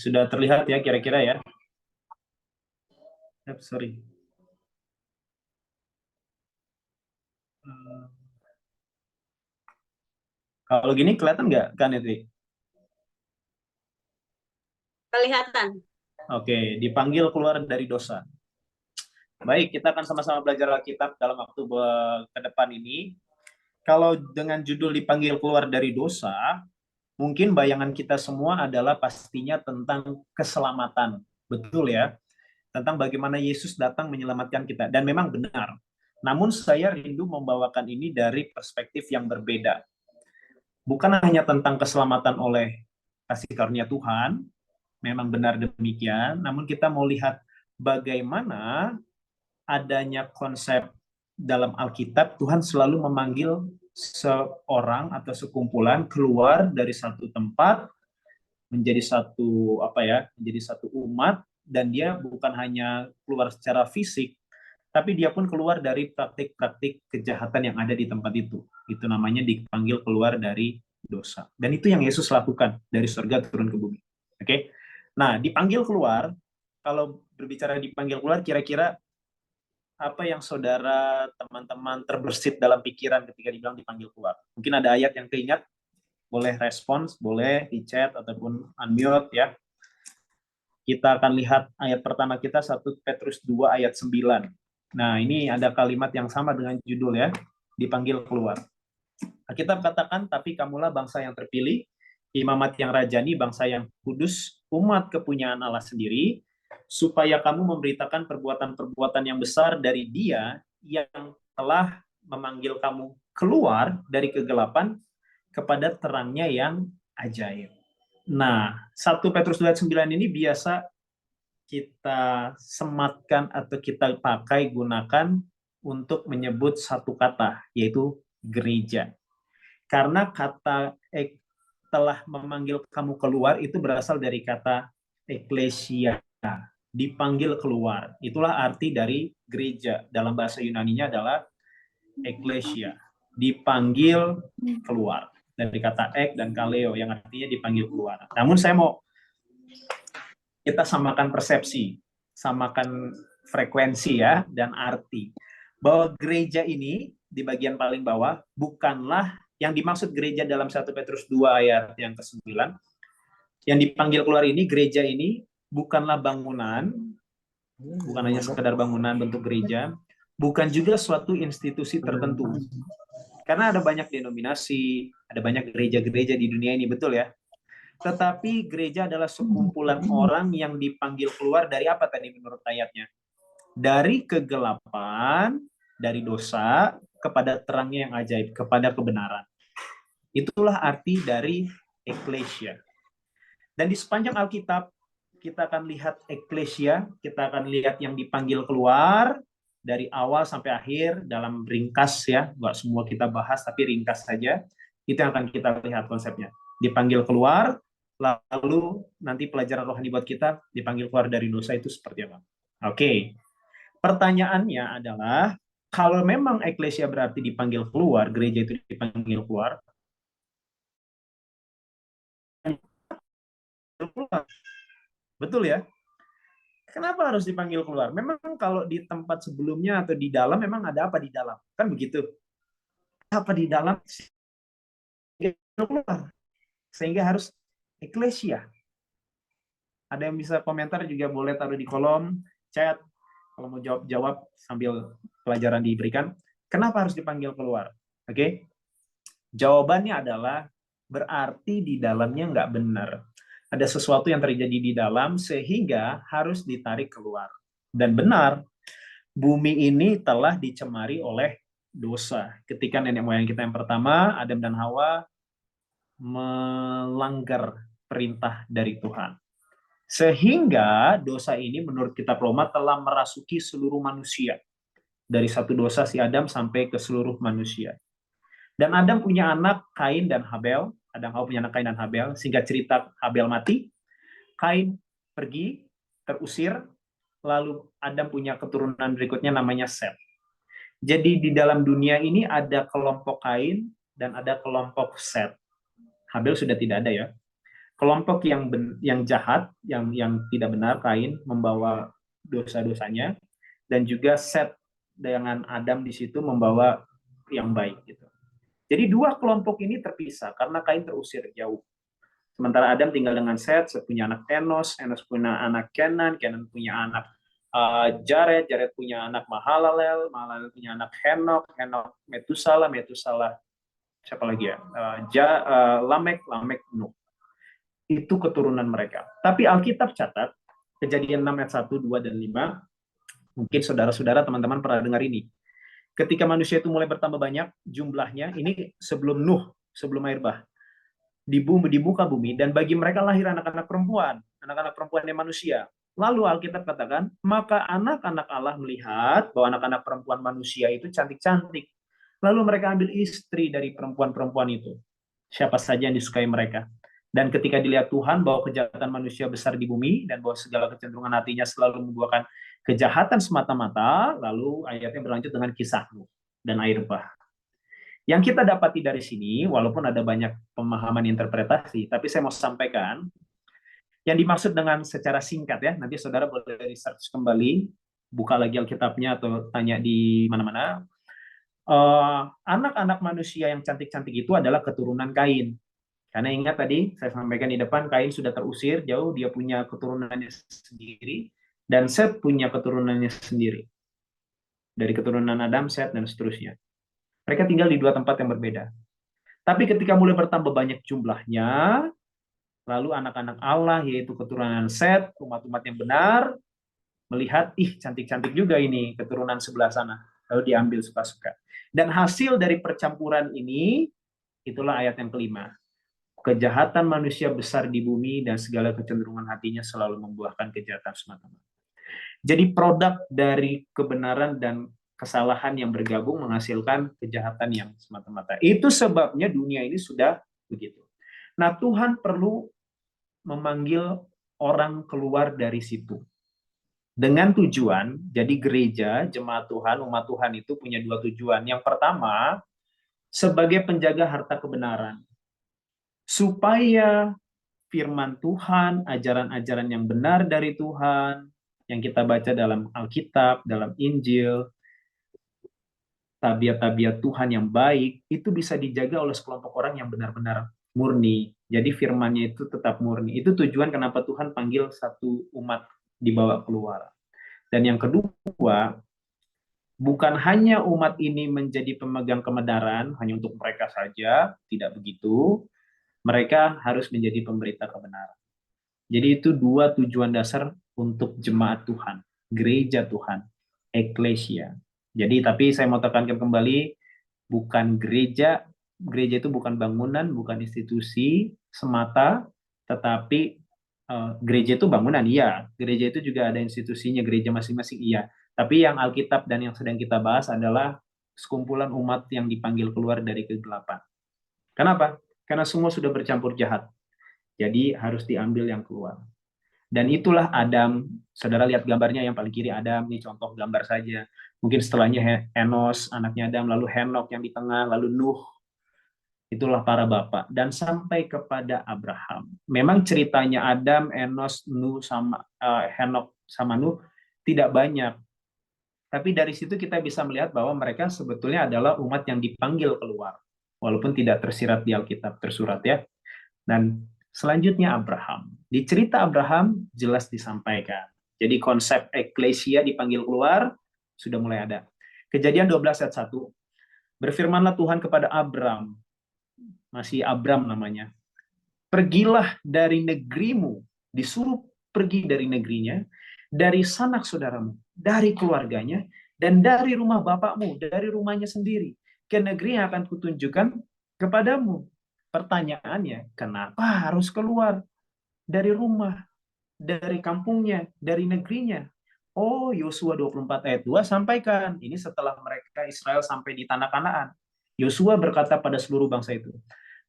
Sudah terlihat ya kira-kira ya? Sorry. Kalau gini kelihatan nggak kan itu? Kelihatan. Oke, dipanggil keluar dari dosa. Baik, kita akan sama-sama belajar Alkitab dalam waktu ke depan ini. Kalau dengan judul dipanggil keluar dari dosa, mungkin bayangan kita semua adalah pastinya tentang keselamatan. Betul ya? Tentang bagaimana Yesus datang menyelamatkan kita. Dan memang benar. Namun saya rindu membawakan ini dari perspektif yang berbeda. Bukan hanya tentang keselamatan oleh kasih karunia Tuhan, memang benar demikian, namun kita mau lihat bagaimana adanya konsep dalam Alkitab, Tuhan selalu memanggil seorang atau sekumpulan keluar dari satu tempat menjadi satu menjadi satu umat, dan dia bukan hanya keluar secara fisik, tapi dia pun keluar dari praktik-praktik kejahatan yang ada di tempat itu. Itu namanya dipanggil keluar dari dosa. Dan itu yang Yesus lakukan dari surga turun ke bumi. Oke. Nah, dipanggil keluar, kalau berbicara dipanggil keluar, kira-kira apa yang saudara teman-teman terbersit dalam pikiran ketika dibilang dipanggil keluar? Mungkin ada ayat yang keingat, boleh respons, boleh di chat ataupun unmute ya. Kita akan lihat ayat pertama kita 1 Petrus 2 ayat 9. Nah, ini ada kalimat yang sama dengan judul ya, dipanggil keluar. Kita katakan, tapi kamulah bangsa yang terpilih, imamat yang rajani, bangsa yang kudus, umat kepunyaan Allah sendiri, supaya kamu memberitakan perbuatan-perbuatan yang besar dari Dia yang telah memanggil kamu keluar dari kegelapan kepada terangnya yang ajaib. Nah, 1 Petrus 2:9 ini biasa kita sematkan atau kita pakai gunakan untuk menyebut satu kata, yaitu gereja. Karena kata telah memanggil kamu keluar itu berasal dari kata eklesia, dipanggil keluar. Itulah arti dari gereja. Dalam bahasa Yunaninya adalah eklesia, dipanggil keluar. Dari kata ek dan kaleo yang artinya dipanggil keluar. Namun saya mau kita samakan persepsi, samakan frekuensi ya dan arti. Bahwa gereja ini di bagian paling bawah bukanlah yang dimaksud gereja dalam 1 Petrus 2 ayat yang ke-9. Yang dipanggil keluar ini, gereja ini bukanlah bangunan, bukan hanya sekedar bangunan bentuk gereja, bukan juga suatu institusi tertentu. Karena ada banyak denominasi, ada banyak gereja-gereja di dunia ini, betul ya? Tetapi gereja adalah sekumpulan orang yang dipanggil keluar dari apa tadi menurut ayatnya? Dari kegelapan, dari dosa, kepada terangnya yang ajaib, kepada kebenaran. Itulah arti dari eklesia. Dan di sepanjang Alkitab, kita akan lihat eklesia, kita akan lihat yang dipanggil keluar, dari awal sampai akhir, dalam ringkas ya, nggak semua kita bahas, tapi ringkas saja, itu yang akan kita lihat konsepnya. Dipanggil keluar, lalu nanti pelajaran rohani buat kita, dipanggil keluar dari dosa itu seperti apa. Oke, pertanyaannya adalah, kalau memang eklesia berarti dipanggil keluar, gereja itu dipanggil keluar, betul ya? Kenapa harus dipanggil keluar? Memang kalau di tempat sebelumnya atau di dalam, memang ada apa di dalam? Kan begitu. Apa di dalam? Keluar. Sehingga harus eklesia. Ada yang bisa komentar juga boleh taruh di kolom chat. Kalau mau jawab sambil pelajaran diberikan. Kenapa harus dipanggil keluar? Oke? Jawabannya adalah berarti di dalamnya nggak benar. Ada sesuatu yang terjadi di dalam sehingga harus ditarik keluar. Dan benar, bumi ini telah dicemari oleh dosa. Ketika nenek moyang kita yang pertama, Adam dan Hawa, melanggar perintah dari Tuhan. Sehingga dosa ini menurut kitab Roma telah merasuki seluruh manusia. Dari satu dosa si Adam sampai ke seluruh manusia. Dan Adam punya anak Kain dan Habel. Adam Hawa punya anak Kain dan Habel. Singkat cerita, Habel mati. Kain pergi, terusir. Lalu Adam punya keturunan berikutnya namanya Set. Jadi di dalam dunia ini ada kelompok Kain dan ada kelompok Set. Habel sudah tidak ada ya. kelompok yang jahat, yang tidak benar, Kain membawa dosa-dosanya, dan juga Set dengan Adam di situ membawa yang baik gitu. Jadi dua kelompok ini terpisah karena Kain terusir jauh. Sementara Adam tinggal dengan Set punya anak Enos, Enos punya anak Kenan, Kenan punya anak Jared, Jared punya anak Mahalalel, Mahalalel punya anak Henok, Henok Metusala, Metusala siapa lagi ya? Lamek, Lamek Nuh. Itu keturunan mereka. Tapi Alkitab catat, Kejadian 6 ayat 1, 2, dan 5, mungkin saudara-saudara, teman-teman pernah dengar ini. Ketika manusia itu mulai bertambah banyak jumlahnya, ini sebelum Nuh, sebelum air bah, di muka bumi, dan bagi mereka lahir anak-anak perempuan yang manusia. Lalu Alkitab katakan, maka anak-anak Allah melihat bahwa anak-anak perempuan manusia itu cantik-cantik. Lalu mereka ambil istri dari perempuan-perempuan itu. Siapa saja yang disukai mereka. Dan ketika dilihat Tuhan bahwa kejahatan manusia besar di bumi dan bahwa segala kecenderungan hatinya selalu membuahkan kejahatan semata-mata, lalu ayatnya berlanjut dengan kisah Nuh dan air bah. Yang kita dapati dari sini, walaupun ada banyak pemahaman interpretasi, tapi saya mau sampaikan yang dimaksud dengan secara singkat ya, nanti saudara boleh research kembali, buka lagi Alkitabnya atau tanya di mana-mana. Anak-anak manusia yang cantik-cantik itu adalah keturunan Kain. Karena ingat tadi saya sampaikan di depan, Kain sudah terusir jauh, dia punya keturunannya sendiri, dan Set punya keturunannya sendiri. Dari keturunan Adam, Set, dan seterusnya. Mereka tinggal di dua tempat yang berbeda. Tapi ketika mulai bertambah banyak jumlahnya, lalu anak-anak Allah, yaitu keturunan Set, umat-umat yang benar, melihat, cantik-cantik juga ini keturunan sebelah sana. Lalu diambil suka-suka. Dan hasil dari percampuran ini, itulah ayat yang kelima. Kejahatan manusia besar di bumi dan segala kecenderungan hatinya selalu membuahkan kejahatan semata-mata. Jadi produk dari kebenaran dan kesalahan yang bergabung menghasilkan kejahatan yang semata-mata. Itu sebabnya dunia ini sudah begitu. Nah, Tuhan perlu memanggil orang keluar dari situ. Dengan tujuan, jadi gereja, jemaat Tuhan, umat Tuhan itu punya dua tujuan. Yang pertama, sebagai penjaga harta kebenaran. Supaya firman Tuhan, ajaran-ajaran yang benar dari Tuhan, yang kita baca dalam Alkitab, dalam Injil, tabiat-tabiat Tuhan yang baik, itu bisa dijaga oleh sekelompok orang yang benar-benar murni. Jadi firmannya itu tetap murni. Itu tujuan kenapa Tuhan panggil satu umat dibawa keluar. Dan yang kedua, bukan hanya umat ini menjadi pemegang kebenaran, hanya untuk mereka saja, tidak begitu. Mereka harus menjadi pemberita kebenaran. Jadi itu dua tujuan dasar untuk jemaat Tuhan, gereja Tuhan, eklesia. Jadi tapi saya mau tekankan kembali, bukan gereja itu bukan bangunan, bukan institusi semata, tetapi gereja itu bangunan, iya. Gereja itu juga ada institusinya, gereja masing-masing, iya. Tapi yang Alkitab dan yang sedang kita bahas adalah sekumpulan umat yang dipanggil keluar dari kegelapan. Kenapa? Karena semua sudah bercampur jahat. Jadi harus diambil yang keluar. Dan itulah Adam. Saudara lihat gambarnya yang paling kiri Adam, ini contoh gambar saja. Mungkin setelahnya Enos, anaknya Adam, lalu Henok yang di tengah, lalu Nuh. Itulah para bapak. Dan sampai kepada Abraham. Memang ceritanya Adam, Enos, Nuh, sama Henok, sama Nuh tidak banyak. Tapi dari situ kita bisa melihat bahwa mereka sebetulnya adalah umat yang dipanggil keluar. Walaupun tidak tersirat di Alkitab, tersurat ya. Dan selanjutnya Abraham. Di cerita Abraham jelas disampaikan. Jadi konsep eklesia dipanggil keluar sudah mulai ada. Kejadian 12 ayat 1. Berfirmanlah Tuhan kepada Abram. Masih Abram namanya. Pergilah dari negerimu. Disuruh pergi dari negerinya. Dari sanak saudaramu. Dari keluarganya. Dan dari rumah bapakmu. Dari rumahnya sendiri. Ke negeri yang akan kutunjukkan kepadamu. Pertanyaannya, kenapa harus keluar dari rumah, dari kampungnya, dari negerinya? Oh, Yosua 24 ayat 2 sampaikan. Ini setelah mereka Israel sampai di tanah Kanaan. Yosua berkata pada seluruh bangsa itu,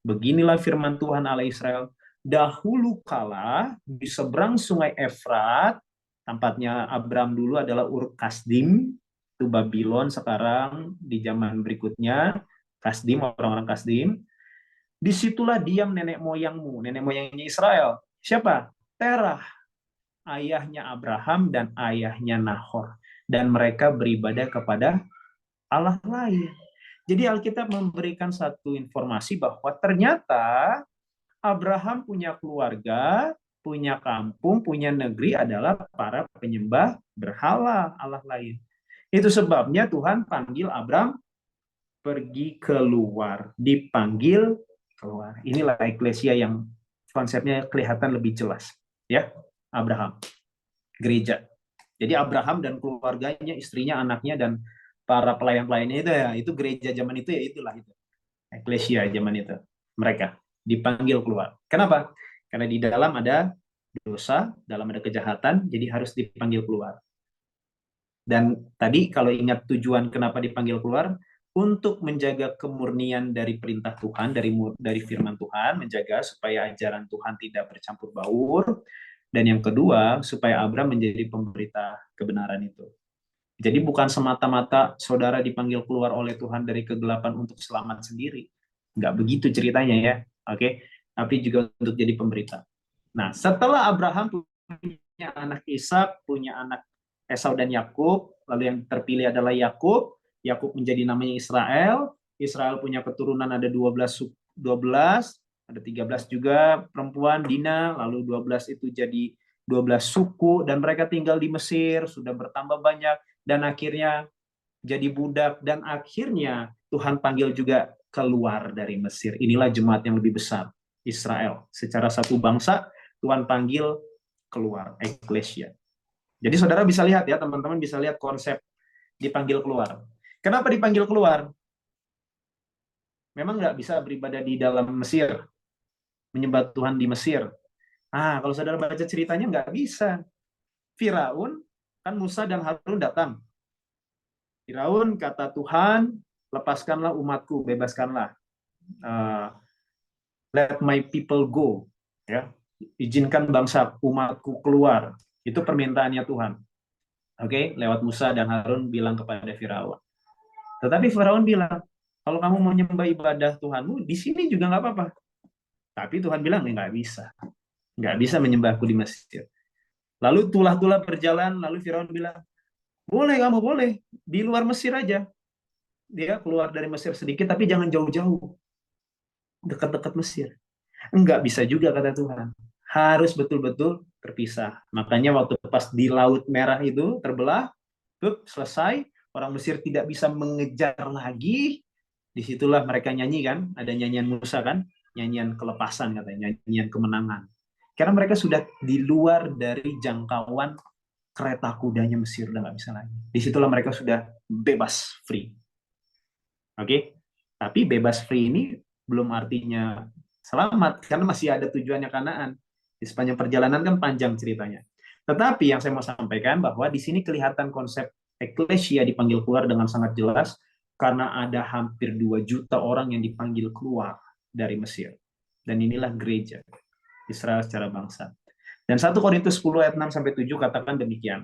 beginilah firman Tuhan Allah Israel, dahulu kala di seberang sungai Efrat, tempatnya Abram dulu adalah Ur Kasdim, itu Babylon sekarang di zaman berikutnya, Kasdim, orang-orang Kasdim, Disitulah diam nenek moyangmu, nenek moyangnya Israel. Siapa? Terah, ayahnya Abraham dan ayahnya Nahor. Dan mereka beribadah kepada Allah lain. Jadi Alkitab memberikan satu informasi bahwa ternyata Abraham punya keluarga, punya kampung, punya negeri adalah para penyembah berhala Allah lain. Itu sebabnya Tuhan panggil Abraham pergi keluar, dipanggil keluar. Inilah eklesia yang konsepnya kelihatan lebih jelas, ya. Abraham, gereja. Jadi Abraham dan keluarganya, istrinya, anaknya, dan para pelayan-pelayannya itu gereja zaman itu, ya itulah itu. Eklesia zaman itu. Mereka dipanggil keluar. Kenapa? Karena di dalam ada dosa, dalam ada kejahatan, jadi harus dipanggil keluar. Dan tadi kalau ingat tujuan kenapa dipanggil keluar, untuk menjaga kemurnian dari perintah Tuhan, dari firman Tuhan, menjaga supaya ajaran Tuhan tidak bercampur baur, dan yang kedua, supaya Abraham menjadi pemberita kebenaran itu. Jadi bukan semata-mata saudara dipanggil keluar oleh Tuhan dari kegelapan untuk selamat sendiri. Nggak begitu ceritanya ya. Oke, tapi juga untuk jadi pemberita. Nah, setelah Abraham punya anak Ishak, punya anak Esau dan Yakub, lalu yang terpilih adalah Yakub. Yakub menjadi namanya Israel. Israel punya keturunan ada 12, ada 13 juga perempuan, Dina, lalu 12 itu jadi 12 suku, dan mereka tinggal di Mesir, sudah bertambah banyak, dan akhirnya jadi budak, dan akhirnya Tuhan panggil juga keluar dari Mesir. Inilah jemaat yang lebih besar, Israel. Secara satu bangsa, Tuhan panggil keluar, eklesia. Jadi saudara bisa lihat ya, teman-teman bisa lihat konsep dipanggil keluar. Kenapa dipanggil keluar? Memang nggak bisa beribadah di dalam Mesir, menyembah Tuhan di Mesir. Kalau saudara baca ceritanya nggak bisa. Firaun, kan Musa dan Harun datang. Firaun kata Tuhan, lepaskanlah umatku, bebaskanlah. Let my people go. Ya, izinkan bangsa umatku keluar. Itu permintaannya Tuhan. Oke, lewat Musa dan Harun bilang kepada Firaun. Tetapi Firaun bilang, kalau kamu mau menyembah ibadah Tuhanmu, di sini juga nggak apa-apa. Tapi Tuhan bilang, nggak bisa. Nggak bisa menyembahku di Mesir. Lalu tulah-tulah berjalan, lalu Firaun bilang, boleh, kamu boleh. Di luar Mesir aja. Dia keluar dari Mesir sedikit, tapi jangan jauh-jauh. Dekat-dekat Mesir. Enggak bisa juga, kata Tuhan. Harus betul-betul terpisah. Makanya waktu pas di Laut Merah itu terbelah, selesai, orang Mesir tidak bisa mengejar lagi. Disitulah mereka nyanyi kan, ada nyanyian Musa kan, nyanyian kelepasan katanya, nyanyian kemenangan. Karena mereka sudah di luar dari jangkauan kereta kudanya Mesir, udah nggak bisa lagi. Disitulah mereka sudah bebas, free. Oke, tapi bebas free ini belum artinya selamat, karena masih ada tujuannya Kanaan. Di sepanjang perjalanan kan panjang ceritanya. Tetapi yang saya mau sampaikan bahwa di sini kelihatan konsep eklesia dipanggil keluar dengan sangat jelas, karena ada hampir 2 juta orang yang dipanggil keluar dari Mesir. Dan inilah gereja Israel secara bangsa. Dan 1 Korintus 10 ayat 6 sampai 7 katakan demikian.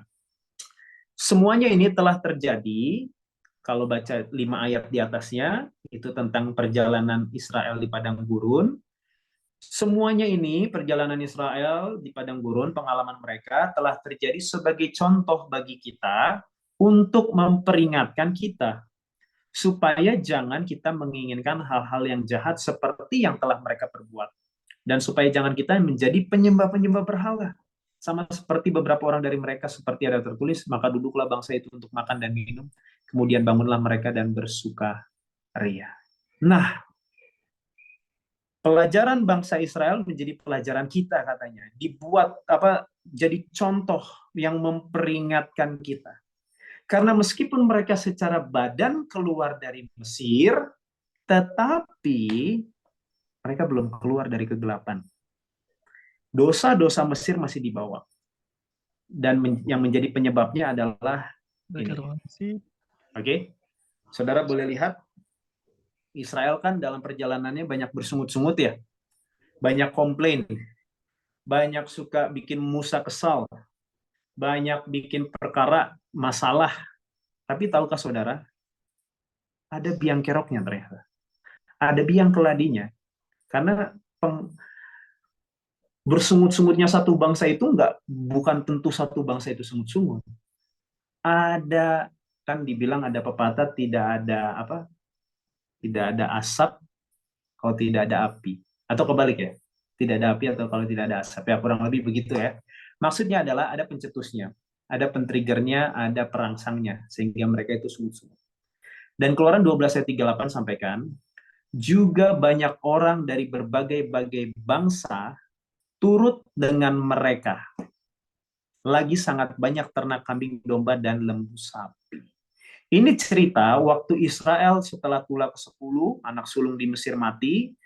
Semuanya ini telah terjadi, kalau baca 5 ayat di atasnya, itu tentang perjalanan Israel di padang gurun. Semuanya ini, perjalanan Israel di padang gurun, pengalaman mereka telah terjadi sebagai contoh bagi kita untuk memperingatkan kita supaya jangan kita menginginkan hal-hal yang jahat seperti yang telah mereka perbuat. Dan supaya jangan kita menjadi penyembah-penyembah berhala. Sama seperti beberapa orang dari mereka, seperti ada tertulis, maka duduklah bangsa itu untuk makan dan minum, kemudian bangunlah mereka dan bersuka ria. Nah, pelajaran bangsa Israel menjadi pelajaran kita katanya. Dibuat jadi contoh yang memperingatkan kita. Karena meskipun mereka secara badan keluar dari Mesir, tetapi mereka belum keluar dari kegelapan. Dosa-dosa Mesir masih dibawa. Dan yang menjadi penyebabnya adalah ini. Oke, saudara boleh lihat, Israel kan dalam perjalanannya banyak bersungut-sungut ya. Banyak komplain. Banyak suka bikin Musa kesal. Banyak bikin perkara masalah. Tapi tahukah saudara, ada biang keroknya ternyata. Ada biang keladinya. Karena bersungut-sungutnya satu bangsa itu bukan tentu satu bangsa itu sungut-sungut. Ada, kan dibilang ada pepatah, tidak ada apa? Tidak ada asap kalau tidak ada api. Atau kebalik ya. Tidak ada api atau kalau tidak ada asap. Ya kurang lebih begitu ya. Maksudnya adalah ada pencetusnya, ada pentriggernya, ada perangsangnya sehingga mereka itu sungut-sungut. Dan Keluaran 12 ayat 38 sampaikan, juga banyak orang dari berbagai-bagai bangsa turut dengan mereka. Lagi sangat banyak ternak kambing domba dan lembu sapi. Ini cerita waktu Israel setelah tulah ke-10, anak sulung di Mesir mati,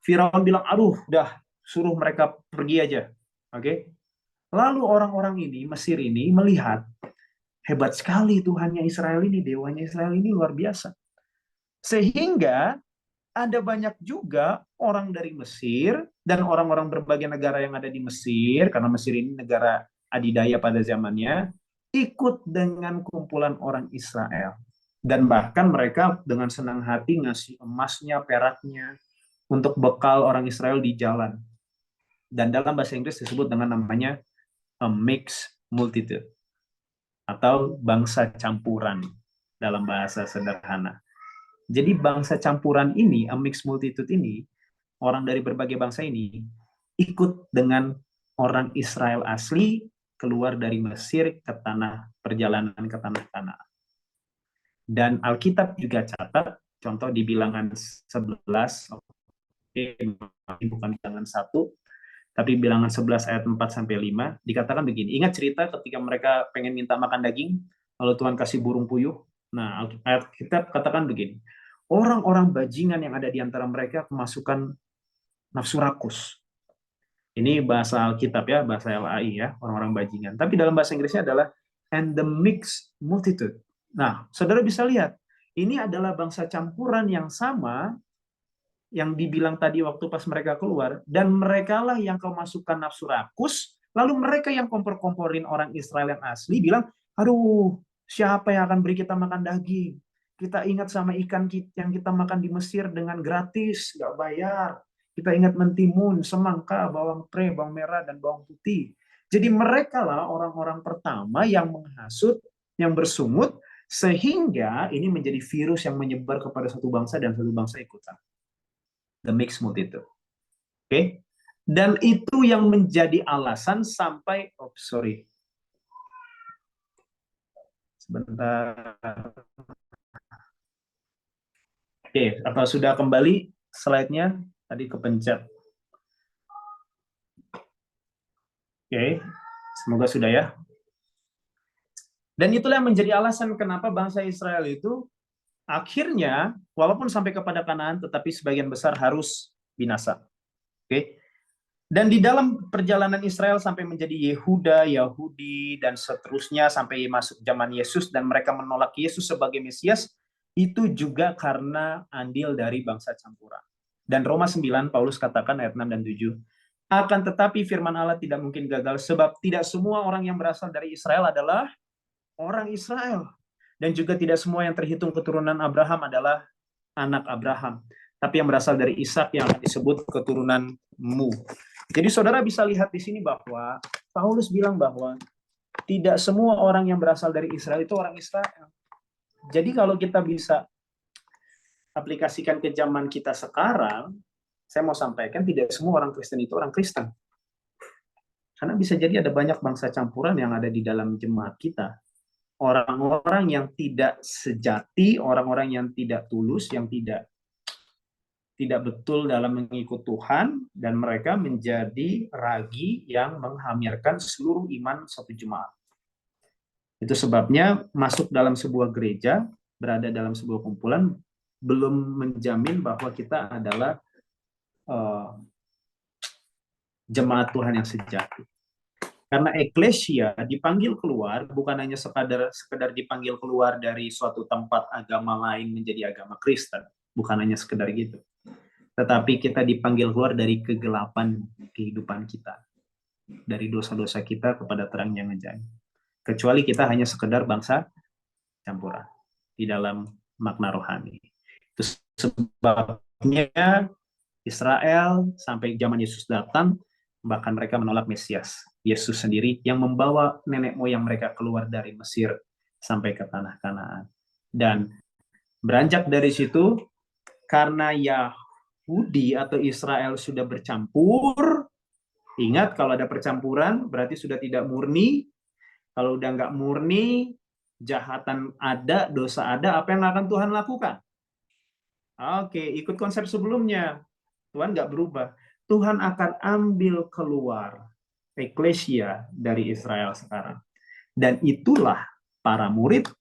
Firaun bilang, aduh, udah suruh mereka pergi aja. Oke? Lalu orang-orang ini, Mesir ini melihat, hebat sekali Tuhannya Israel ini, dewanya Israel ini luar biasa. Sehingga ada banyak juga orang dari Mesir dan orang-orang berbagai negara yang ada di Mesir, karena Mesir ini negara adidaya pada zamannya, ikut dengan kumpulan orang Israel. Dan bahkan mereka dengan senang hati ngasih emasnya, peraknya, untuk bekal orang Israel di jalan. Dan dalam bahasa Inggris disebut dengan namanya a mixed multitude, atau bangsa campuran dalam bahasa sederhana. Jadi bangsa campuran ini, a mixed multitude ini, orang dari berbagai bangsa ini, ikut dengan orang Israel asli keluar dari Mesir ke perjalanan ke tanah Kanaan. Dan Alkitab juga catat, contoh di Bilangan 11, bukan Bilangan 1, tapi Bilangan 11 ayat 4 sampai 5 dikatakan begini. Ingat cerita ketika mereka pengen minta makan daging, lalu Tuhan kasih burung puyuh. Nah, ayat Alkitab katakan begini. Orang-orang bajingan yang ada di antara mereka kemasukan nafsu rakus. Ini bahasa Alkitab ya, bahasa LAI ya, orang-orang bajingan. Tapi dalam bahasa Inggrisnya adalah and the mixed multitude. Nah, saudara bisa lihat, ini adalah bangsa campuran yang sama yang dibilang tadi waktu pas mereka keluar, dan mereka lah yang kemasukan nafsu rakus, lalu mereka yang kompor-komporin orang Israel yang asli, bilang, aduh, siapa yang akan beri kita makan daging? Kita ingat sama ikan yang kita makan di Mesir dengan gratis, nggak bayar. Kita ingat mentimun, semangka, bawang pre, bawang merah, dan bawang putih. Jadi mereka lah orang-orang pertama yang menghasut, yang bersungut, sehingga ini menjadi virus yang menyebar kepada satu bangsa dan satu bangsa ikutan. The mixed multitude. Oke? Dan itu yang menjadi alasan sampai, sebentar. Oke, apa sudah kembali slide-nya? Tadi kepencet. Oke, semoga sudah ya. Dan itulah yang menjadi alasan kenapa bangsa Israel itu akhirnya, walaupun sampai kepada Kanaan, tetapi sebagian besar harus binasa. Oke? Dan di dalam perjalanan Israel sampai menjadi Yehuda, Yahudi, dan seterusnya sampai masuk zaman Yesus, dan mereka menolak Yesus sebagai Mesias, itu juga karena andil dari bangsa campuran. Dan Roma 9, Paulus katakan ayat 6 dan 7, akan tetapi firman Allah tidak mungkin gagal, sebab tidak semua orang yang berasal dari Israel adalah orang Israel. Dan juga tidak semua yang terhitung keturunan Abraham adalah anak Abraham. Tapi yang berasal dari Ishak yang disebut keturunanmu. Jadi saudara bisa lihat di sini bahwa Paulus bilang bahwa tidak semua orang yang berasal dari Israel itu orang Israel. Jadi kalau kita bisa aplikasikan ke zaman kita sekarang, saya mau sampaikan tidak semua orang Kristen itu orang Kristen. Karena bisa jadi ada banyak bangsa campuran yang ada di dalam jemaat kita. Orang-orang yang tidak sejati, orang-orang yang tidak tulus, yang tidak betul dalam mengikut Tuhan, dan mereka menjadi ragi yang menghamirkan seluruh iman satu jemaat. Itu sebabnya masuk dalam sebuah gereja, berada dalam sebuah kumpulan, belum menjamin bahwa kita adalah jemaat Tuhan yang sejati. Karena eklesia dipanggil keluar bukan hanya sekedar dipanggil keluar dari suatu tempat agama lain menjadi agama Kristen, bukan hanya sekedar gitu. Tetapi kita dipanggil keluar dari kegelapan kehidupan kita, dari dosa-dosa kita kepada terang yang ngejani. Kecuali kita hanya sekedar bangsa campuran di dalam makna rohani. Itu sebabnya Israel sampai zaman Yesus datang, bahkan mereka menolak Mesias, Yesus sendiri yang membawa nenek moyang mereka keluar dari Mesir sampai ke tanah Kanaan. Dan beranjak dari situ, karena Yahudi atau Israel sudah bercampur, ingat kalau ada percampuran berarti sudah tidak murni. Kalau udah nggak murni, jahatan ada, dosa ada, apa yang akan Tuhan lakukan? Oke, ikut konsep sebelumnya. Tuhan nggak berubah. Tuhan akan ambil keluar eklesia dari Israel sekarang. Dan itulah para murid,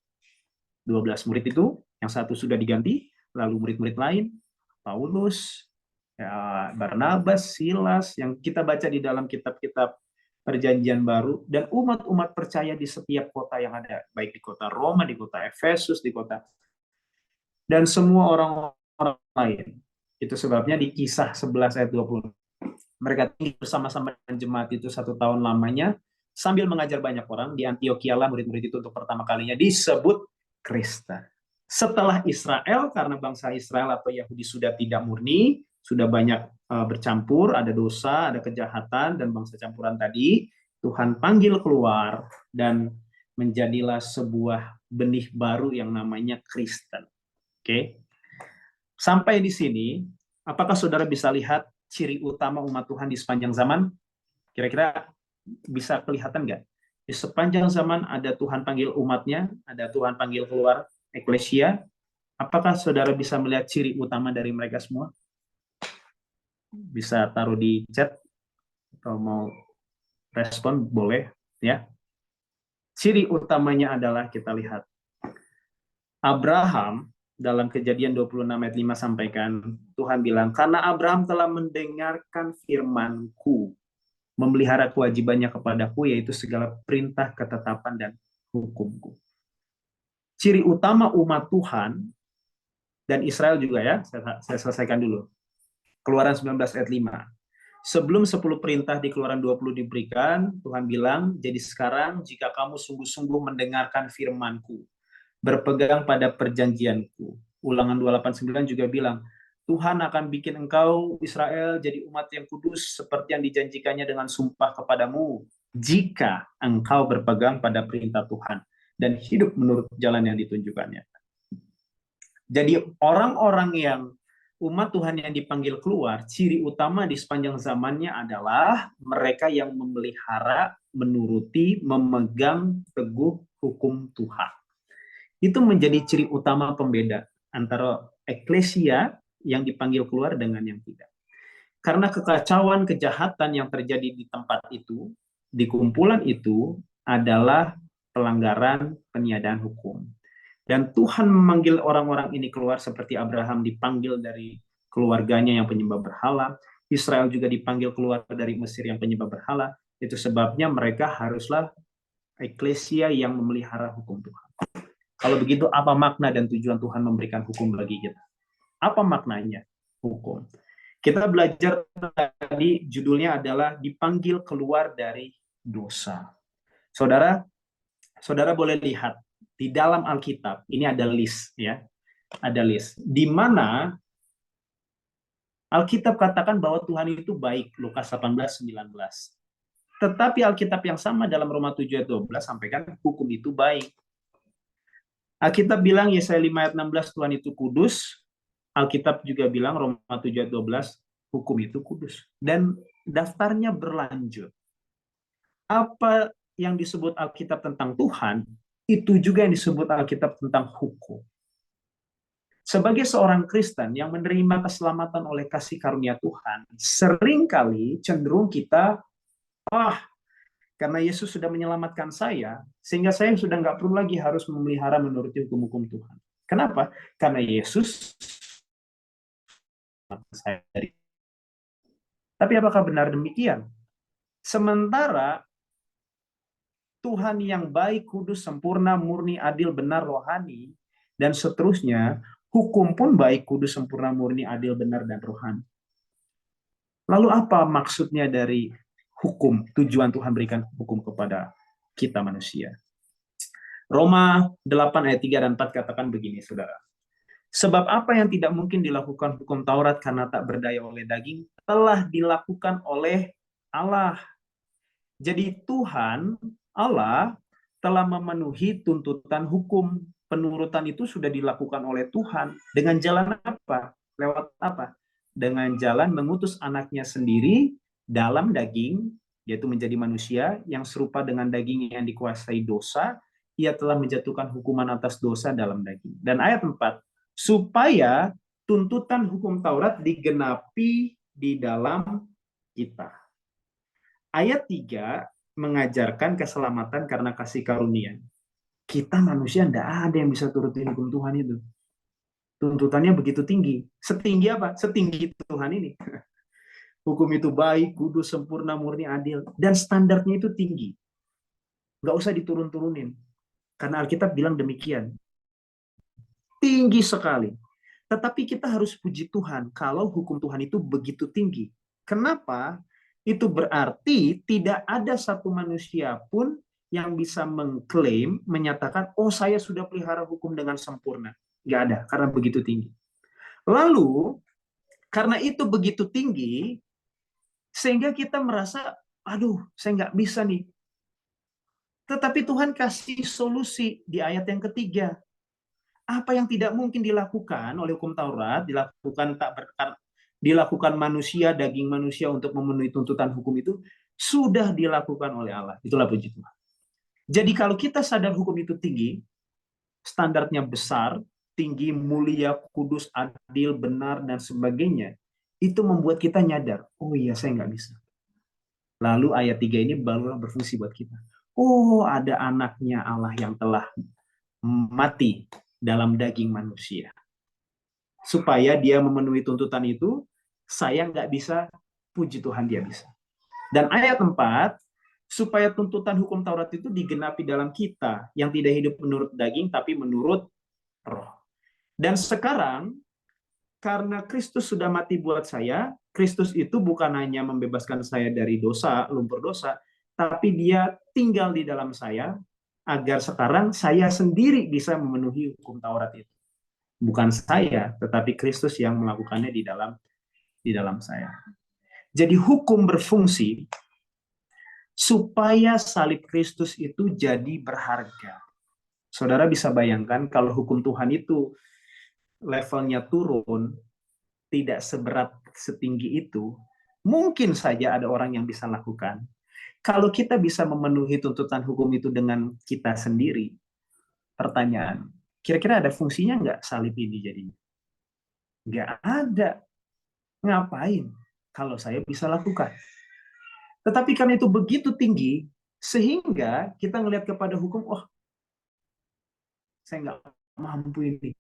12 murid itu, yang satu sudah diganti, lalu murid-murid lain, Paulus, ya, Barnabas, Silas, yang kita baca di dalam kitab-kitab Perjanjian Baru, dan umat-umat percaya di setiap kota yang ada, baik di kota Roma, di kota Efesus, di kota, dan semua orang-orang lain. Itu sebabnya di Kisah 11 ayat 20, mereka tinggal bersama-sama dengan jemaat itu 1 tahun lamanya, sambil mengajar banyak orang. Di Antioquia lah murid-murid itu untuk pertama kalinya disebut Kristen. Setelah Israel, karena bangsa Israel atau Yahudi sudah tidak murni, sudah banyak bercampur, ada dosa, ada kejahatan, dan bangsa campuran tadi, Tuhan panggil keluar, dan menjadilah sebuah benih baru yang namanya Kristen. Oke? Sampai di sini, apakah saudara bisa lihat ciri utama umat Tuhan di sepanjang zaman? Kira-kira bisa kelihatan nggak? Di sepanjang zaman ada Tuhan panggil umatnya, ada Tuhan panggil keluar eklesia. Apakah saudara bisa melihat ciri utama dari mereka semua? Bisa taruh di chat atau mau respon boleh ya. Ciri utamanya adalah kita lihat Abraham dalam Kejadian 26 ayat 5 sampaikan, Tuhan bilang, karena Abraham telah mendengarkan firman-Ku, memelihara kewajibannya kepadaku, yaitu segala perintah, ketetapan, dan hukum-Ku. Ciri utama umat Tuhan, dan Israel juga ya, saya selesaikan dulu. Keluaran 19 ayat 5. Sebelum 10 perintah di Keluaran 20 diberikan, Tuhan bilang, jadi sekarang jika kamu sungguh-sungguh mendengarkan firman-Ku, berpegang pada perjanjianku. Ulangan 289 juga bilang, Tuhan akan bikin engkau, Israel, jadi umat yang kudus seperti yang dijanjikannya dengan sumpah kepadamu, jika engkau berpegang pada perintah Tuhan dan hidup menurut jalan yang ditunjukkannya. Jadi orang-orang yang umat Tuhan yang dipanggil keluar, ciri utama di sepanjang zamannya adalah mereka yang memelihara, menuruti, memegang teguh hukum Tuhan. Itu menjadi ciri utama pembeda antara eklesia yang dipanggil keluar dengan yang tidak. Karena kekacauan, kejahatan yang terjadi di tempat itu, di kumpulan itu, adalah pelanggaran peniadaan hukum. Dan Tuhan memanggil orang-orang ini keluar seperti Abraham dipanggil dari keluarganya yang penyembah berhala, Israel juga dipanggil keluar dari Mesir yang penyembah berhala. Itu sebabnya mereka haruslah eklesia yang memelihara hukum Tuhan. Kalau begitu, apa makna dan tujuan Tuhan memberikan hukum bagi kita? Apa maknanya hukum? Kita belajar tadi, judulnya adalah dipanggil keluar dari dosa. Saudara boleh lihat di dalam Alkitab ini ada list ya, ada list di mana Alkitab katakan bahwa Tuhan itu baik, Lukas 18:19. Tetapi Alkitab yang sama dalam Roma 7 ayat 12 sampaikan hukum itu baik. Alkitab bilang Yesaya 5 ayat 16 Tuhan itu kudus. Alkitab juga bilang Roma 7 ayat 12 hukum itu kudus. Dan daftarnya berlanjut. Apa yang disebut Alkitab tentang Tuhan, itu juga yang disebut Alkitab tentang hukum. Sebagai seorang Kristen yang menerima keselamatan oleh kasih karunia Tuhan, seringkali cenderung kita, karena Yesus sudah menyelamatkan saya, sehingga saya sudah nggak perlu lagi harus memelihara menuruti hukum-hukum Tuhan. Kenapa? Karena Yesus saya. Tapi apakah benar demikian? Sementara Tuhan yang baik, kudus, sempurna, murni, adil, benar, rohani, dan seterusnya, hukum pun baik, kudus, sempurna, murni, adil, benar, dan rohani. Lalu apa maksudnya dari hukum, tujuan Tuhan berikan hukum kepada kita manusia? Roma 8 ayat 3 dan 4 katakan begini, saudara. Sebab apa yang tidak mungkin dilakukan hukum Taurat karena tak berdaya oleh daging, telah dilakukan oleh Allah. Jadi Tuhan, Allah, telah memenuhi tuntutan hukum. Penurutan itu sudah dilakukan oleh Tuhan. Dengan jalan apa? Lewat apa? Dengan jalan mengutus anaknya sendiri dalam daging, yaitu menjadi manusia, yang serupa dengan daging yang dikuasai dosa, ia telah menjatuhkan hukuman atas dosa dalam daging. Dan ayat 4, supaya tuntutan hukum Taurat digenapi di dalam kita. Ayat 3 mengajarkan keselamatan karena kasih karunia. Kita manusia tidak ada yang bisa turutin hukum Tuhan itu. Tuntutannya begitu tinggi. Setinggi apa? Setinggi Tuhan ini. Hukum itu baik, kudus, sempurna, murni, adil. Dan standarnya itu tinggi. Nggak usah diturun-turunin. Karena Alkitab bilang demikian. Tinggi sekali. Tetapi kita harus puji Tuhan kalau hukum Tuhan itu begitu tinggi. Kenapa? Itu berarti tidak ada satu manusia pun yang bisa mengklaim, menyatakan, oh saya sudah pelihara hukum dengan sempurna. Nggak ada, karena begitu tinggi. Lalu, karena itu begitu tinggi, sehingga kita merasa, aduh, saya nggak bisa nih. Tetapi Tuhan kasih solusi di ayat yang ketiga. Apa yang tidak mungkin dilakukan oleh hukum Taurat, dilakukan manusia, daging manusia untuk memenuhi tuntutan hukum itu, sudah dilakukan oleh Allah. Itulah puji Tuhan. Jadi kalau kita sadar hukum itu tinggi, standarnya besar, tinggi, mulia, kudus, adil, benar, dan sebagainya, itu membuat kita nyadar, oh iya saya nggak bisa. Lalu ayat 3 ini barulah berfungsi buat kita. Oh ada anaknya Allah yang telah mati dalam daging manusia. Supaya dia memenuhi tuntutan itu, saya nggak bisa, puji Tuhan dia bisa. Dan ayat 4, supaya tuntutan hukum Taurat itu digenapi dalam kita, yang tidak hidup menurut daging, tapi menurut roh. Dan sekarang, karena Kristus sudah mati buat saya, Kristus itu bukan hanya membebaskan saya dari dosa, lumpur dosa, tapi dia tinggal di dalam saya, agar sekarang saya sendiri bisa memenuhi hukum Taurat itu. Bukan saya, tetapi Kristus yang melakukannya di dalam saya. Jadi hukum berfungsi supaya salib Kristus itu jadi berharga. Saudara bisa bayangkan kalau hukum Tuhan itu levelnya turun, tidak seberat setinggi itu, mungkin saja ada orang yang bisa lakukan. Kalau kita bisa memenuhi tuntutan hukum itu dengan kita sendiri, pertanyaan, kira-kira ada fungsinya nggak salib ini jadinya? Nggak ada. Ngapain kalau saya bisa lakukan? Tetapi karena itu begitu tinggi, sehingga kita ngelihat kepada hukum, oh, saya nggak mampu ini.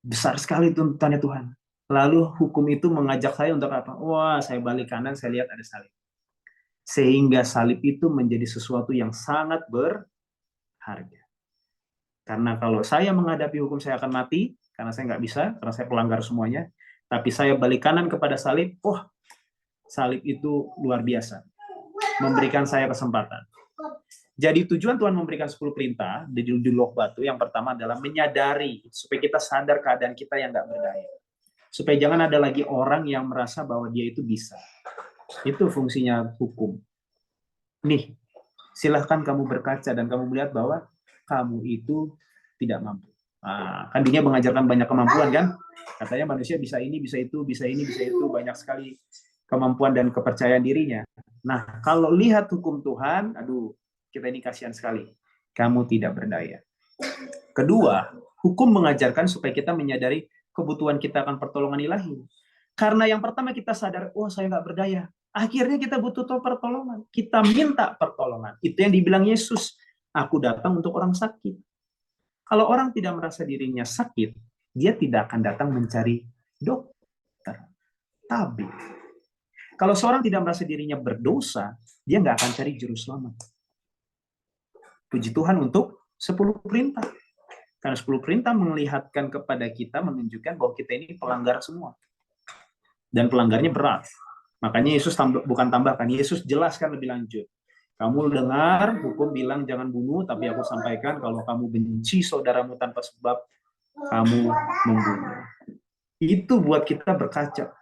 Besar sekali tuntutannya Tuhan. Lalu hukum itu mengajak saya untuk apa? Wah, saya balik kanan, saya lihat ada salib. Sehingga salib itu menjadi sesuatu yang sangat berharga. Karena kalau saya menghadapi hukum, saya akan mati, karena saya nggak bisa, karena saya pelanggar semuanya. Tapi saya balik kanan kepada salib, wah, salib itu luar biasa. Memberikan saya kesempatan. Jadi tujuan Tuhan memberikan 10 perintah di Loh Batu, yang pertama adalah menyadari, supaya kita sadar keadaan kita yang nggak berdaya. Supaya jangan ada lagi orang yang merasa bahwa dia itu bisa. Itu fungsinya hukum. Nih, silahkan kamu berkaca dan kamu melihat bahwa kamu itu tidak mampu. Nah, kan dunia mengajarkan banyak kemampuan kan? Katanya manusia bisa ini, bisa itu, bisa ini, bisa itu. Banyak sekali kemampuan dan kepercayaan dirinya. Nah, kalau lihat hukum Tuhan, aduh, kita ini kasihan sekali. Kamu tidak berdaya. Kedua, hukum mengajarkan supaya kita menyadari kebutuhan kita akan pertolongan ilahi. Karena yang pertama kita sadar, oh saya nggak berdaya. Akhirnya kita butuh pertolongan. Kita minta pertolongan. Itu yang dibilang Yesus. Aku datang untuk orang sakit. Kalau orang tidak merasa dirinya sakit, dia tidak akan datang mencari dokter, tabib. Kalau seorang tidak merasa dirinya berdosa, dia nggak akan cari juru selamat. Puji Tuhan untuk 10 perintah. Karena 10 perintah melihatkan kepada kita, menunjukkan bahwa kita ini pelanggar semua. Dan pelanggarnya berat. Makanya Yesus bukan tambahkan, Yesus jelaskan lebih lanjut. Kamu dengar hukum bilang jangan bunuh, tapi aku sampaikan kalau kamu benci saudaramu tanpa sebab, kamu membunuh. Itu buat kita berkaca,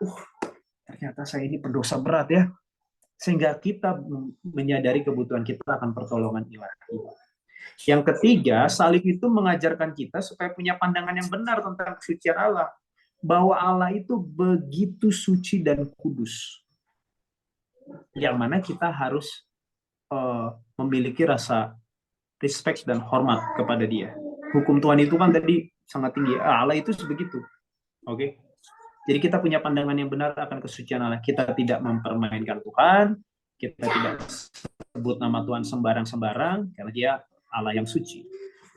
ternyata saya ini pendosa berat ya. Sehingga kita menyadari kebutuhan kita akan pertolongan ilahi. Yang ketiga, salib itu mengajarkan kita supaya punya pandangan yang benar tentang kesucian Allah. Bahwa Allah itu begitu suci dan kudus. Yang mana kita harus memiliki rasa respect dan hormat kepada dia. Hukum Tuhan itu kan tadi sangat tinggi. Allah itu sebegitu. Oke. Jadi kita punya pandangan yang benar akan kesucian Allah. Kita tidak mempermainkan Tuhan, kita tidak sebut nama Tuhan sembarang-sembarang karena dia Allah yang suci.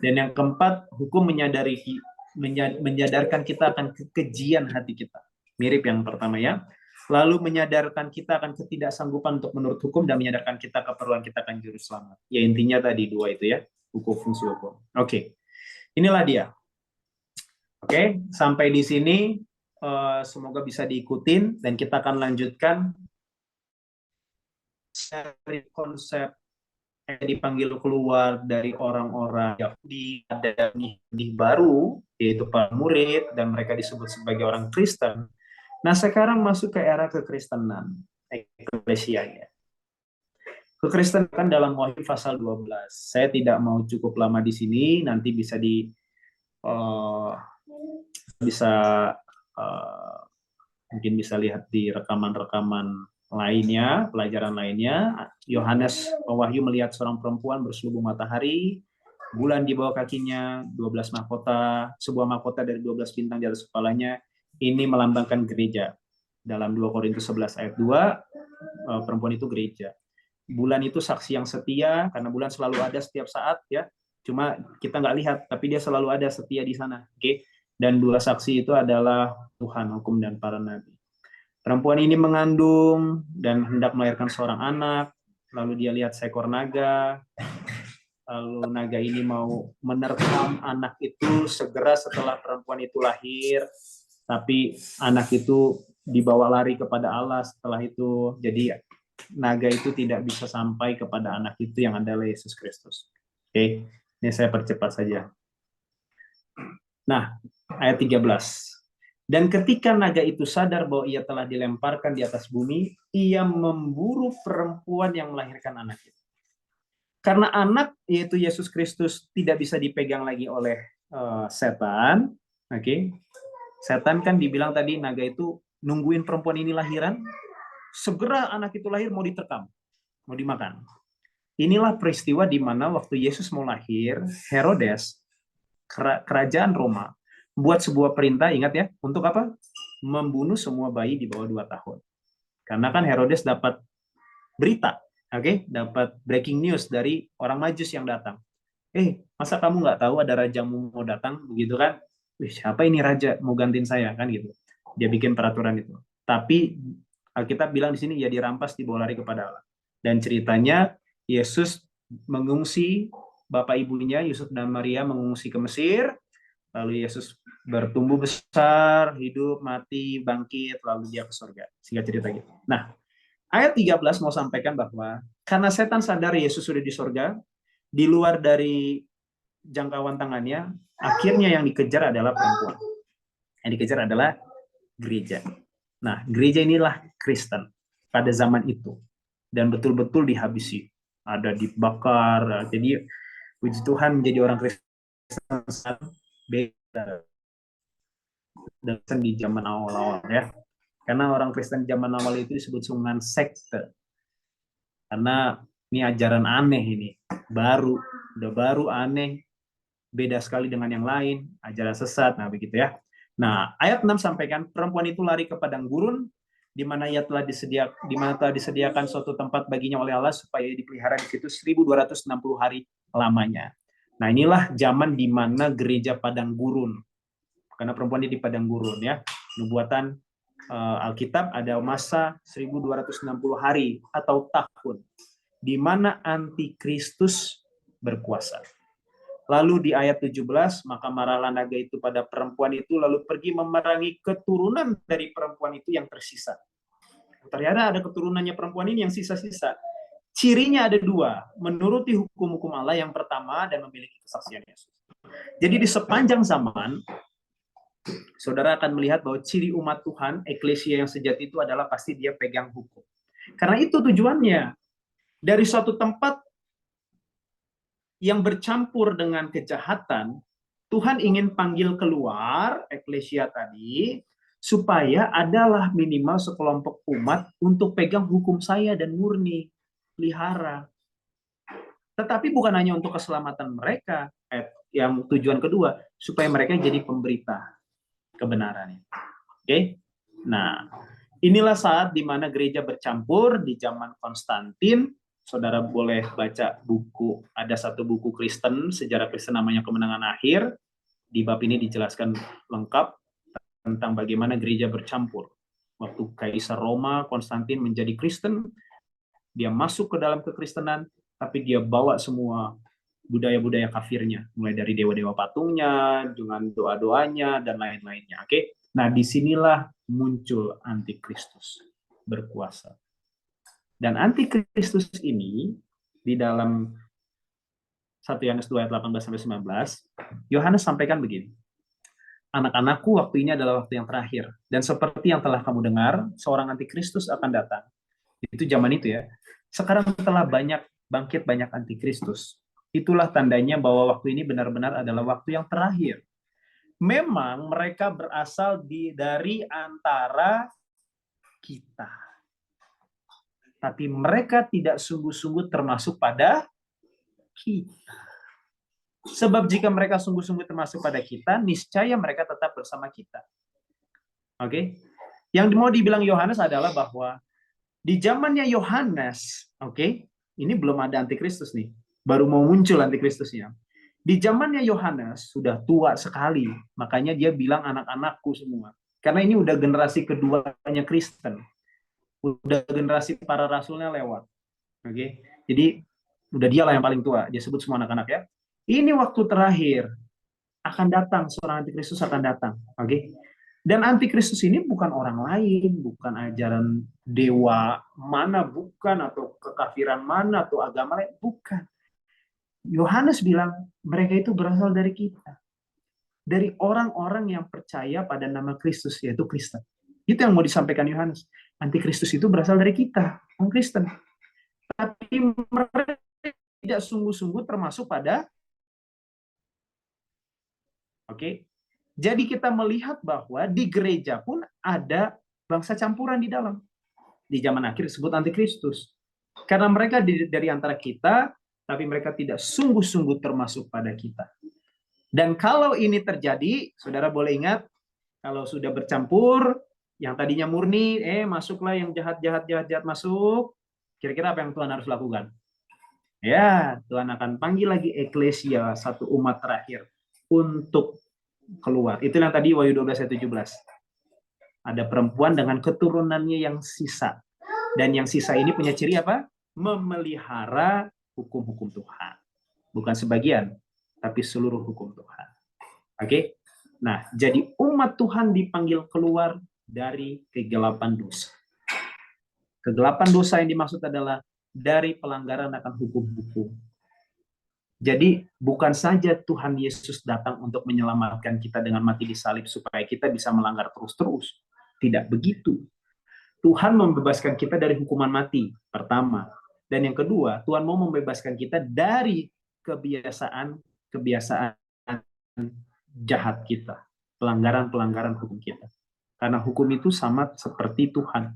Dan yang keempat, hukum menyadarkan kita akan kekejian hati kita. Mirip yang pertama ya. Lalu menyadarkan kita akan ketidaksanggupan untuk menurut hukum dan menyadarkan kita keperluan kita akan juru selamat. Ya intinya tadi dua itu ya, hukum fungsi hukum. Oke. Inilah dia. Oke, sampai di sini semoga bisa diikutin dan kita akan lanjutkan dari konsep yang dipanggil keluar dari orang-orang Yahudi ada nih baru yaitu para murid dan mereka disebut sebagai orang Kristen. Nah, sekarang masuk ke era kekristenan, eklesianya. Kekristenan kan dalam Wahyu pasal 12. Saya tidak mau cukup lama di sini, nanti bisa mungkin bisa lihat di rekaman-rekaman lainnya, pelajaran lainnya. Yohanes Wahyu melihat seorang perempuan berselubung matahari, bulan di bawah kakinya, 12 mahkota, sebuah mahkota dari 12 bintang di atas kepalanya. Ini melambangkan gereja. Dalam 2 Korintus 11 ayat 2, perempuan itu gereja. Bulan itu saksi yang setia, karena bulan selalu ada setiap saat ya. Cuma kita nggak lihat, tapi dia selalu ada setia di sana. Oke. Dan 2 saksi itu adalah Tuhan, hukum, dan para nabi. Perempuan ini mengandung dan hendak melahirkan seorang anak, lalu dia lihat seekor naga, lalu naga ini mau menerkam anak itu segera setelah perempuan itu lahir, tapi anak itu dibawa lari kepada Allah setelah itu, jadi naga itu tidak bisa sampai kepada anak itu yang adalah Yesus Kristus. Oke, ini saya percepat saja. Nah, ayat 13. Dan ketika naga itu sadar bahwa ia telah dilemparkan di atas bumi, ia memburu perempuan yang melahirkan anak itu. Karena anak, yaitu Yesus Kristus, tidak bisa dipegang lagi oleh setan. Oke. Setan kan dibilang tadi, naga itu nungguin perempuan ini lahiran, segera anak itu lahir mau diterkam, mau dimakan. Inilah peristiwa di mana waktu Yesus mau lahir, Herodes, kerajaan Roma, buat sebuah perintah, ingat ya, untuk apa? Membunuh semua bayi di bawah 2 tahun. Karena kan Herodes dapat berita, dapat breaking news dari orang Majus yang datang. Masa kamu nggak tahu ada rajamu mau datang, begitu kan? Siapa ini raja mau gantiin saya, kan gitu. Dia bikin peraturan itu. Tapi Alkitab bilang di sini ya dirampas, dibawa lari kepada Allah. Dan ceritanya Yesus mengungsi, bapak ibunya Yusuf dan Maria mengungsi ke Mesir. Lalu Yesus bertumbuh besar, hidup, mati, bangkit, lalu dia ke surga. Singkat cerita gitu. Nah, ayat 13 mau sampaikan bahwa karena setan sadar Yesus sudah di surga, di luar dari jangkauan tangannya, akhirnya yang dikejar adalah perempuan. Yang dikejar adalah gereja. Nah, gereja inilah Kristen pada zaman itu. Dan betul-betul dihabisi. Ada dibakar. Jadi, puji Tuhan menjadi orang Kristen beda di zaman awal-awal ya. Karena orang Kristen zaman awal itu disebut dengan sekte. Karena ini ajaran aneh ini. Udah baru, aneh, beda sekali dengan yang lain, ajaran sesat, nah begitu ya. Nah, ayat 6 sampaikan, perempuan itu lari ke padang gurun, di mana telah disediakan suatu tempat baginya oleh Allah supaya dipelihara di situ 1260 hari lamanya. Nah, inilah zaman di mana gereja padang gurun. Karena perempuan ini di padang gurun ya. Nubuatan Alkitab ada masa 1260 hari atau tahun di mana antikristus berkuasa. Lalu di ayat 17, maka marahlah naga itu pada perempuan itu, lalu pergi memerangi keturunan dari perempuan itu yang tersisa. Ternyata ada keturunannya perempuan ini yang sisa-sisa. Cirinya ada 2, menuruti hukum-hukum Allah yang pertama dan memiliki kesaksian Yesus. Jadi di sepanjang zaman, saudara akan melihat bahwa ciri umat Tuhan, eklesia yang sejati itu adalah pasti dia pegang hukum. Karena itu tujuannya. Dari suatu tempat yang bercampur dengan kejahatan, Tuhan ingin panggil keluar eklesia tadi, supaya adalah minimal sekelompok umat untuk pegang hukum saya dan murni, pelihara. Tetapi bukan hanya untuk keselamatan mereka, yang tujuan kedua, supaya mereka jadi pemberita kebenaran. Oke? Nah, inilah saat di mana gereja bercampur di zaman Konstantin. Saudara boleh baca buku, ada satu buku Kristen, sejarah Kristen namanya Kemenangan Akhir. Di bab ini dijelaskan lengkap tentang bagaimana gereja bercampur. Waktu Kaisar Roma, Konstantin menjadi Kristen, dia masuk ke dalam kekristenan, tapi dia bawa semua budaya-budaya kafirnya, mulai dari dewa-dewa patungnya, dengan doa-doanya, dan lain-lainnya. Oke? Nah, disinilah muncul antikristus berkuasa. Dan antikristus ini, di dalam 1 Yohanes 2 ayat 18-19, Yohanes sampaikan begini, anak-anakku, waktu ini adalah waktu yang terakhir. Dan seperti yang telah kamu dengar, seorang antikristus akan datang. Itu zaman itu ya. Sekarang telah bangkit banyak antikristus. Itulah tandanya bahwa waktu ini benar-benar adalah waktu yang terakhir. Memang mereka berasal dari antara kita. Tapi mereka tidak sungguh-sungguh termasuk pada kita. Sebab jika mereka sungguh-sungguh termasuk pada kita, niscaya mereka tetap bersama kita. Oke? Yang mau dibilang Yohanes adalah bahwa di zamannya Yohanes, oke, ini belum ada antikristus nih, baru mau muncul antikristusnya. Di zamannya Yohanes sudah tua sekali, makanya dia bilang anak-anakku semua. Karena ini udah generasi keduanya Kristen, udah generasi para rasulnya lewat, oke. Jadi udah dialah yang paling tua, dia sebut semua anak-anak ya. Ini waktu terakhir akan datang, seorang antikristus akan datang, oke. Dan antikristus ini bukan orang lain, bukan ajaran dewa mana, bukan, atau kekafiran mana, atau agama lain, bukan. Yohanes bilang mereka itu berasal dari kita, dari orang-orang yang percaya pada nama Kristus, yaitu Kristen. Itu yang mau disampaikan Yohanes. Antikristus itu berasal dari kita, orang Kristen. Tapi mereka tidak sungguh-sungguh termasuk pada, oke. Jadi kita melihat bahwa di gereja pun ada bangsa campuran di dalam. Di zaman akhir disebut antikristus. Karena mereka dari antara kita, tapi mereka tidak sungguh-sungguh termasuk pada kita. Dan kalau ini terjadi, saudara boleh ingat, kalau sudah bercampur, yang tadinya murni, masuklah yang jahat-jahat masuk, kira-kira apa yang Tuhan harus lakukan? Ya, Tuhan akan panggil lagi eklesia, satu umat terakhir, untuk keluar. Itu yang tadi Wahyu 12 ayat 17. Ada perempuan dengan keturunannya yang sisa. Dan yang sisa ini punya ciri apa? Memelihara hukum-hukum Tuhan. Bukan sebagian, tapi seluruh hukum Tuhan. Oke? Nah, jadi umat Tuhan dipanggil keluar dari kegelapan dosa. Kegelapan dosa yang dimaksud adalah dari pelanggaran akan hukum-hukum. Jadi bukan saja Tuhan Yesus datang untuk menyelamatkan kita dengan mati di salib supaya kita bisa melanggar terus-terus. Tidak begitu. Tuhan membebaskan kita dari hukuman mati, pertama. Dan yang kedua, Tuhan mau membebaskan kita dari kebiasaan jahat kita. Pelanggaran-pelanggaran hukum kita. Karena hukum itu sama seperti Tuhan.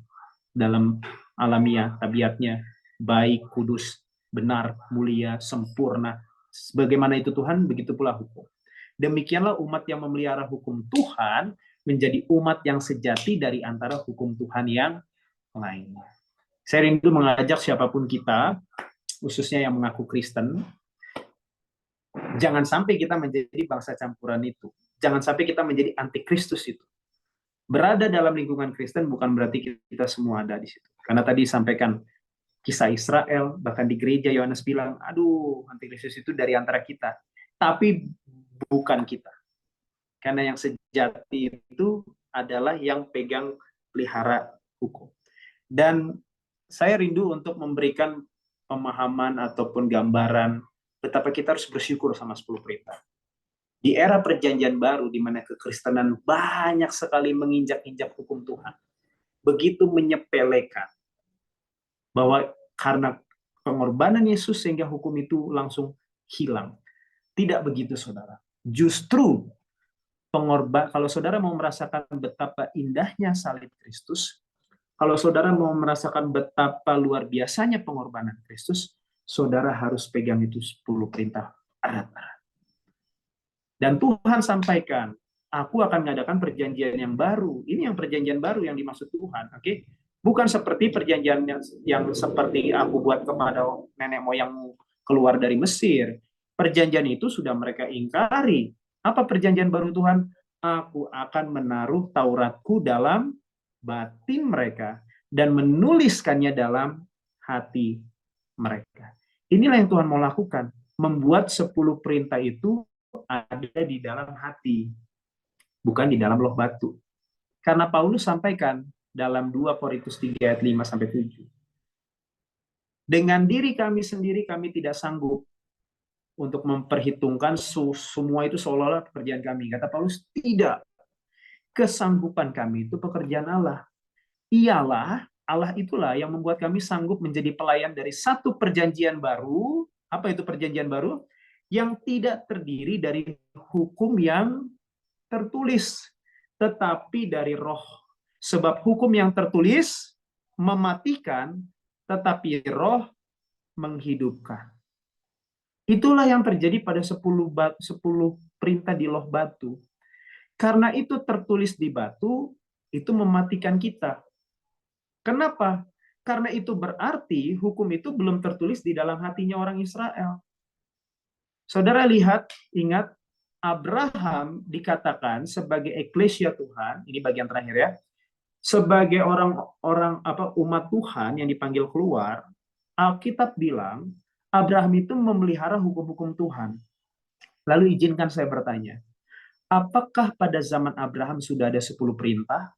Dalam alamiah, tabiatnya, baik, kudus, benar, mulia, sempurna. Sebagaimana itu Tuhan, begitu pula hukum. Demikianlah umat yang memelihara hukum Tuhan menjadi umat yang sejati dari antara hukum Tuhan yang lainnya. Saya rindu mengajak siapapun kita, khususnya yang mengaku Kristen, jangan sampai kita menjadi bangsa campuran itu. Jangan sampai kita menjadi antikristus itu. Berada dalam lingkungan Kristen bukan berarti kita semua ada di situ. Karena tadi sampaikan kisah Israel, bahkan di gereja Yohanes bilang, aduh, antikristus itu dari antara kita. Tapi bukan kita. Karena yang sejati itu adalah yang pegang pelihara hukum. Dan saya rindu untuk memberikan pemahaman ataupun gambaran betapa kita harus bersyukur sama 10 perintah. Di era perjanjian baru, di mana kekristenan banyak sekali menginjak-injak hukum Tuhan, begitu menyepelekan bahwa karena pengorbanan Yesus sehingga hukum itu langsung hilang. Tidak begitu, saudara. Justru kalau saudara mau merasakan betapa indahnya salib Kristus, kalau saudara mau merasakan betapa luar biasanya pengorbanan Kristus, saudara harus pegang itu 10 perintah erat-erat. Dan Tuhan sampaikan, aku akan mengadakan perjanjian yang baru. Ini yang perjanjian baru yang dimaksud Tuhan. Oke? Bukan seperti perjanjian yang seperti aku buat kepada nenek moyangmu keluar dari Mesir. Perjanjian itu sudah mereka ingkari. Apa perjanjian baru Tuhan? Aku akan menaruh Tauratku dalam batin mereka dan menuliskannya dalam hati mereka. Inilah yang Tuhan mau lakukan. Membuat 10 perintah itu ada di dalam hati, bukan di dalam loh batu. Karena Paulus sampaikan dalam 2 Korintus 3 ayat 5 sampai 7. Dengan diri kami sendiri kami tidak sanggup untuk memperhitungkan semua itu seolah-olah pekerjaan kami. Kata Paulus, tidak. Kesanggupan kami itu pekerjaan Allah. Ialah Allah itulah yang membuat kami sanggup menjadi pelayan dari satu perjanjian baru. Apa itu perjanjian baru? Yang tidak terdiri dari hukum yang tertulis, tetapi dari roh. Sebab hukum yang tertulis mematikan, tetapi roh menghidupkan. Itulah yang terjadi pada 10 perintah di loh batu. Karena itu tertulis di batu, itu mematikan kita. Kenapa? Karena itu berarti hukum itu belum tertulis di dalam hatinya orang Israel. Saudara lihat, ingat, Abraham dikatakan sebagai eklesia Tuhan, ini bagian terakhir ya, sebagai orang umat Tuhan yang dipanggil keluar. Alkitab bilang Abraham itu memelihara hukum-hukum Tuhan. Lalu izinkan saya bertanya, apakah pada zaman Abraham sudah ada 10 perintah?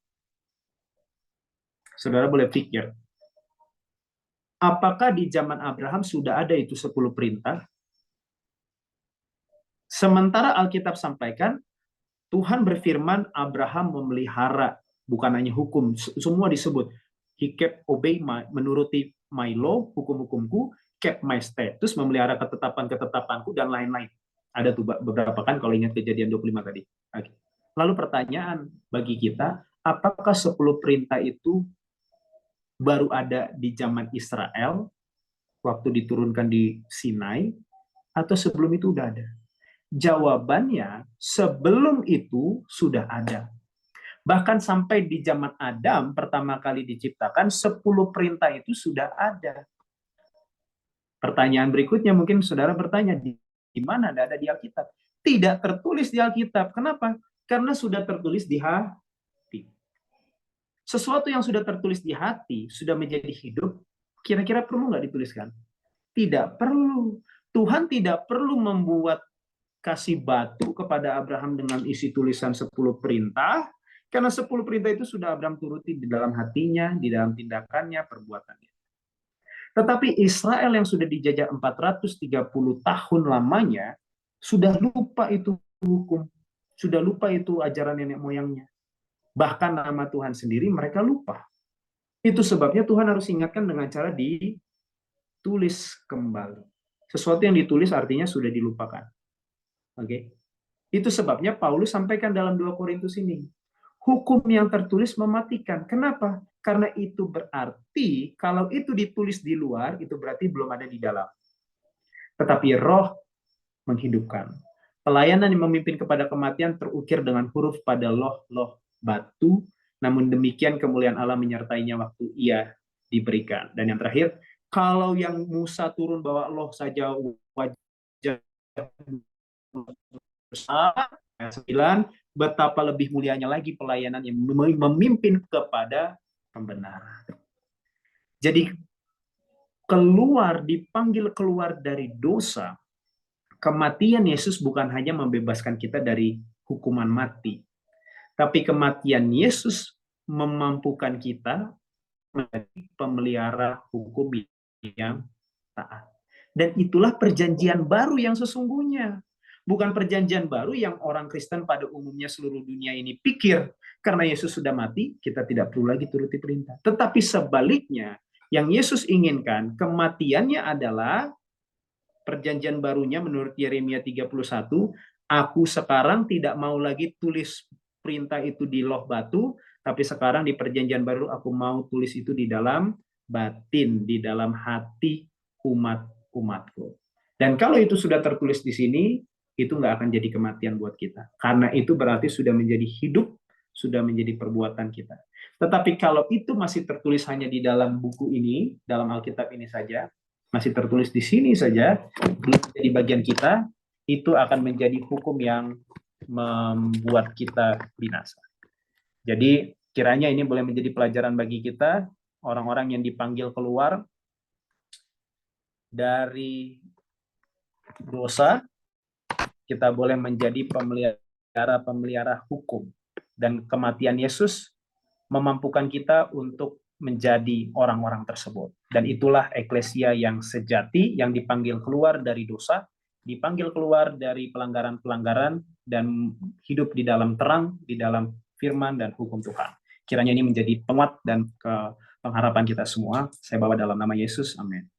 Saudara boleh pikir, apakah di zaman Abraham sudah ada itu 10 perintah? Sementara Alkitab sampaikan, Tuhan berfirman Abraham memelihara, bukan hanya hukum, semua disebut. He kept obey menuruti my law, hukum-hukumku, kept my status, memelihara ketetapan-ketetapanku, dan lain-lain. Ada tuh beberapa kan kalau ingat Kejadian 25 tadi. Lalu pertanyaan bagi kita, apakah 10 perintah itu baru ada di zaman Israel, waktu diturunkan di Sinai, atau sebelum itu udah ada? Jawabannya, sebelum itu sudah ada. Bahkan sampai di zaman Adam pertama kali diciptakan, 10 perintah itu sudah ada. Pertanyaan berikutnya mungkin saudara bertanya, di mana ada di Alkitab? Tidak tertulis di Alkitab. Kenapa? Karena sudah tertulis di hati. Sesuatu yang sudah tertulis di hati, sudah menjadi hidup, kira-kira perlu nggak dituliskan? Tidak perlu. Tuhan tidak perlu membuat kasih batu kepada Abraham dengan isi tulisan 10 perintah, karena 10 perintah itu sudah Abraham turuti di dalam hatinya, di dalam tindakannya, perbuatannya. Tetapi Israel yang sudah dijajah 430 tahun lamanya, sudah lupa itu hukum, sudah lupa itu ajaran nenek moyangnya. Bahkan nama Tuhan sendiri mereka lupa. Itu sebabnya Tuhan harus ingatkan dengan cara ditulis kembali. Sesuatu yang ditulis artinya sudah dilupakan. Oke. Itu sebabnya Paulus sampaikan dalam 2 Korintus ini. Hukum yang tertulis mematikan. Kenapa? Karena itu berarti kalau itu ditulis di luar, itu berarti belum ada di dalam. Tetapi roh menghidupkan. Pelayanan yang memimpin kepada kematian terukir dengan huruf pada loh batu, namun demikian kemuliaan Allah menyertainya waktu ia diberikan. Dan yang terakhir, kalau yang Musa turun bawa loh saja wajah 9, betapa lebih mulianya lagi pelayanan yang memimpin kepada pembenaran. Jadi dipanggil keluar dari dosa, kematian Yesus bukan hanya membebaskan kita dari hukuman mati, tapi kematian Yesus memampukan kita menjadi pemelihara hukum yang taat. Dan itulah perjanjian baru yang sesungguhnya. Bukan perjanjian baru yang orang Kristen pada umumnya seluruh dunia ini pikir karena Yesus sudah mati, kita tidak perlu lagi turuti perintah. Tetapi sebaliknya, yang Yesus inginkan, kematiannya adalah perjanjian barunya menurut Yeremia 31, aku sekarang tidak mau lagi tulis perintah itu di loh batu, tapi sekarang di perjanjian baru aku mau tulis itu di dalam batin, di dalam hati umat-umatku. Dan kalau itu sudah tertulis di sini, itu nggak akan jadi kematian buat kita. Karena itu berarti sudah menjadi hidup, sudah menjadi perbuatan kita. Tetapi kalau itu masih tertulis hanya di dalam buku ini, dalam Alkitab ini saja, masih tertulis di sini saja, belum menjadi bagian kita, itu akan menjadi hukum yang membuat kita binasa. Jadi kiranya ini boleh menjadi pelajaran bagi kita, orang-orang yang dipanggil keluar dari dosa, kita boleh menjadi pemelihara hukum. Dan kematian Yesus memampukan kita untuk menjadi orang-orang tersebut. Dan itulah eklesia yang sejati, yang dipanggil keluar dari dosa, dipanggil keluar dari pelanggaran-pelanggaran, dan hidup di dalam terang, di dalam firman dan hukum Tuhan. Kiranya ini menjadi penguat dan pengharapan kita semua. Saya bawa dalam nama Yesus. Amin.